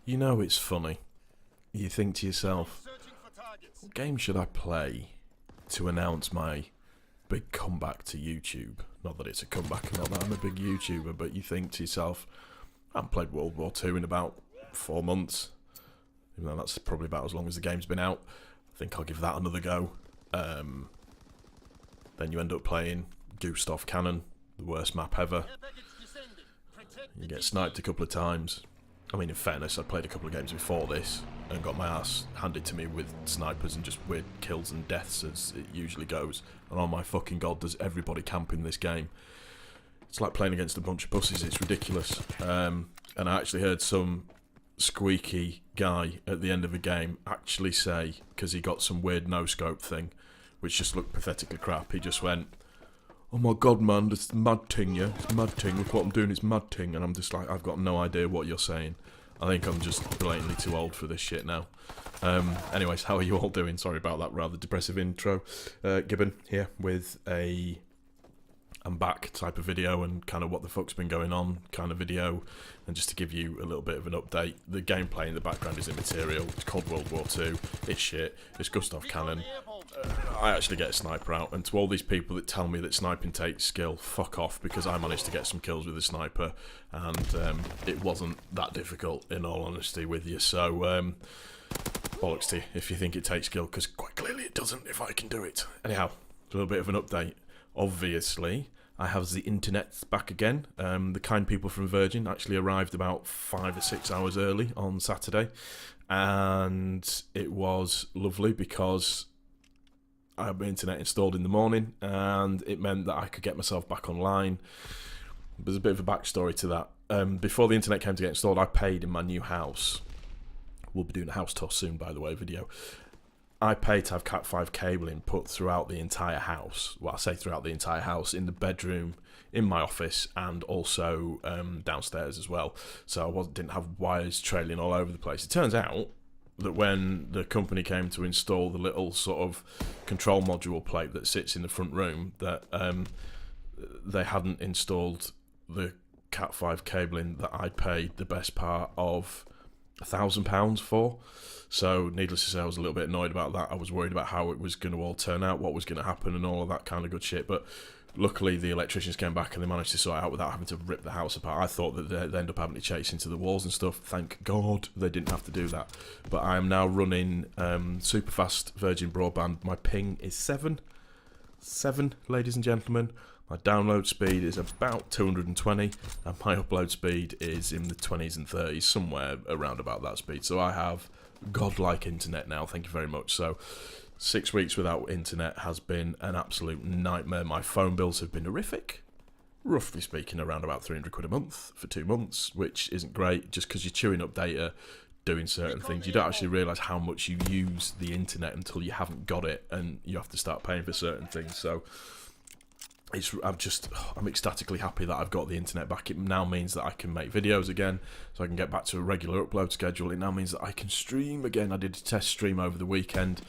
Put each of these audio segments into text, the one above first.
You know it's funny. You think to yourself, what game should I play to announce my big comeback to YouTube? Not that it's a comeback, not that I'm a big YouTuber, but you think to yourself, I haven't played World War II in about 4 months. Even though that's probably about as long as the game's been out. I think I'll give that another go. Then you end up playing Gustav Cannon, the worst map ever. You get sniped a couple of times. I mean, in fairness, I played a couple of games before this and got my ass handed to me with snipers and just weird kills and deaths as it usually goes. And oh my fucking god, does everybody camp in this game. It's like playing against a bunch of pussies, it's ridiculous. And I actually heard some squeaky guy at the end of a game actually say, because he got some weird no-scope thing, which just looked pathetically crap, he just went, "Oh my god, man, it's mad ting, yeah? It's mad ting. Look what I'm doing, it's mad ting." And I'm just like, I've got no idea what you're saying. I think I'm just blatantly too old for this shit now. Anyways, how are you all doing? Sorry about that rather depressive intro. Gibbon here with a I'm back type of video and kind of what the fuck's been going on kind of video. And just to give you a little bit of an update, the gameplay in the background is immaterial. It's called World War II. It's shit. It's Gustav Cannon. I actually get a sniper out, and to all these people that tell me that sniping takes skill, fuck off, because I managed to get some kills with a sniper, and it wasn't that difficult, in all honesty with you, so bollocks to you if you think it takes skill, because quite clearly it doesn't if I can do it. Anyhow, a little bit of an update. Obviously, I have the internet back again. The kind people from Virgin actually arrived about 5 or 6 hours early on Saturday, and it was lovely because I had my internet installed in the morning, and it meant that I could get myself back online. There's a bit of a backstory to that. Before the internet came to get installed, I paid in my new house. We'll be doing a house tour soon, by the way, video. I paid to have Cat5 cabling put throughout the entire house. Well, I say throughout the entire house, in the bedroom, in my office, and also downstairs as well. So I didn't have wires trailing all over the place. It turns out that when the company came to install the little sort of control module plate that sits in the front room, that they hadn't installed the Cat5 cabling that I paid the best part of £1,000 for. So needless to say, I was a little bit annoyed about that. I was worried about how it was going to all turn out, what was going to happen, and all of that kind of good shit. But luckily, the electricians came back and they managed to sort it out without having to rip the house apart. I thought that they'd end up having to chase into the walls and stuff. Thank God they didn't have to do that. But I am now running super fast Virgin broadband. My ping is 7, ladies and gentlemen. My download speed is about 220, and my upload speed is in the 20s and 30s, somewhere around about that speed. So I have godlike internet now, thank you very much. So 6 weeks without internet has been an absolute nightmare. My phone bills have been horrific. Roughly speaking, around about 300 quid a month for 2 months, which isn't great, just because you're chewing up data, doing certain things. You don't actually realise how much you use the internet until you haven't got it, and you have to start paying for certain things. So I'm ecstatically happy that I've got the internet back. It now means that I can make videos again, so I can get back to a regular upload schedule. It now means that I can stream again. I did a test stream over the weekend.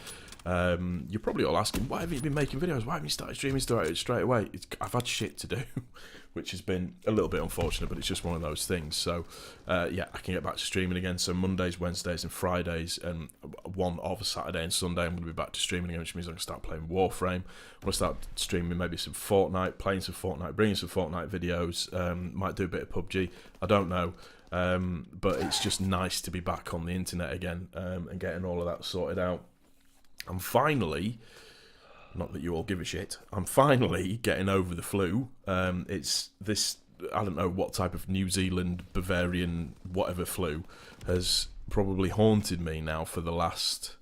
You're probably all asking, why haven't you been making videos? Why haven't you started streaming straight away? I've had shit to do, which has been a little bit unfortunate, but it's just one of those things. So, yeah, I can get back to streaming again. So Mondays, Wednesdays and Fridays, and one of Saturday and Sunday, I'm going to be back to streaming again, which means I can start playing Warframe. I'm going to start streaming maybe some Fortnite, playing some Fortnite, bringing some Fortnite videos. Might do a bit of PUBG. I don't know. But it's just nice to be back on the internet again, and getting all of that sorted out. I'm finally, not that you all give a shit, I'm finally getting over the flu. It's this, I don't know what type of New Zealand, Bavarian, whatever flu, has probably haunted me now for the last,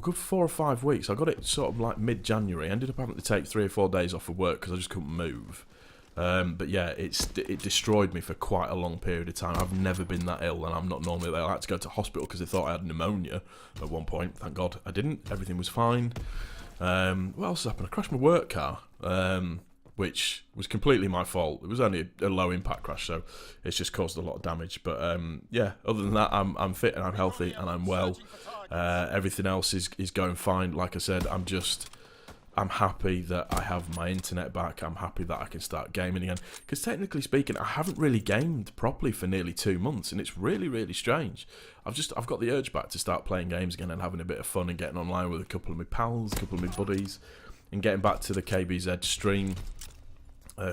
good 4 or 5 weeks. I got it sort of like mid-January. I ended up having to take 3 or 4 days off of work because I just couldn't move. But yeah, it destroyed me for quite a long period of time. I've never been that ill, and I'm not normally ill. I had to go to hospital because they thought I had pneumonia at one point. Thank God I didn't. Everything was fine. What else happened? I crashed my work car, which was completely my fault. It was only a low impact crash, so it's just caused a lot of damage. But yeah, other than that, I'm fit and I'm healthy and I'm well. Everything else is going fine. Like I said, I'm happy that I have my internet back. I'm happy that I can start gaming again. Because technically speaking, I haven't really gamed properly for nearly 2 months, and it's really, really strange. I've got the urge back to start playing games again and having a bit of fun and getting online with a couple of my pals, a couple of my buddies, and getting back to the KBZ stream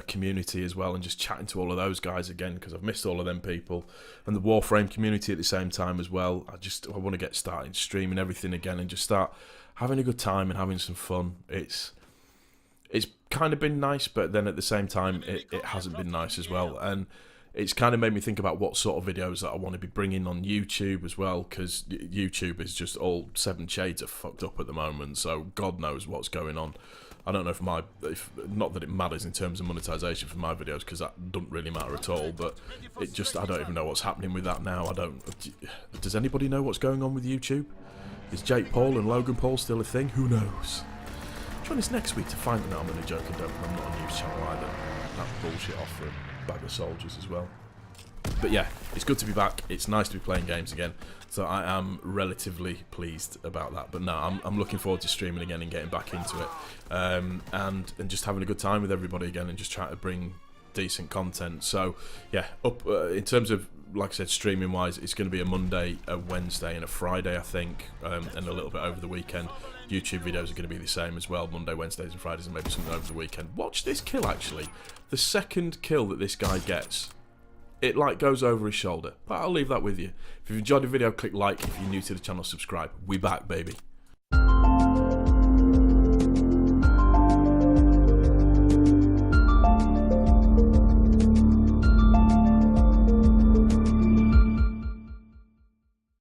community as well, and just chatting to all of those guys again, because I've missed all of them people, and the Warframe community at the same time as well. I want to get started streaming everything again and just start having a good time and having some fun. It's kind of been nice, but then at the same time it hasn't been nice as well, and it's kind of made me think about what sort of videos that I want to be bringing on YouTube as well, because YouTube is just all 7 shades of fucked up at the moment, so God knows what's going on. I don't know if not that it matters in terms of monetization for my videos, because that doesn't really matter at all, but I don't even know what's happening with that now. Does anybody know what's going on with YouTube? Is Jake Paul and Logan Paul still a thing? Who knows? Join us next week to find out. No, I'm only joking, I'm not a news channel either. That bullshit off for a bag of soldiers as well. But yeah, it's good to be back. It's nice to be playing games again. So I am relatively pleased about that. But no, I'm looking forward to streaming again and getting back into it. And just having a good time with everybody again and just trying to bring decent content. So yeah, in terms of, like I said, streaming wise, it's going to be a Monday, a Wednesday and a Friday, I think, and a little bit over the weekend. YouTube videos are going to be the same as well, Monday, Wednesdays and Fridays, and maybe something over the weekend. Watch this kill, actually. The second kill that this guy gets, it like goes over his shoulder. But I'll leave that with you. If you've enjoyed the video, click like. If you're new to the channel, subscribe. We back, baby.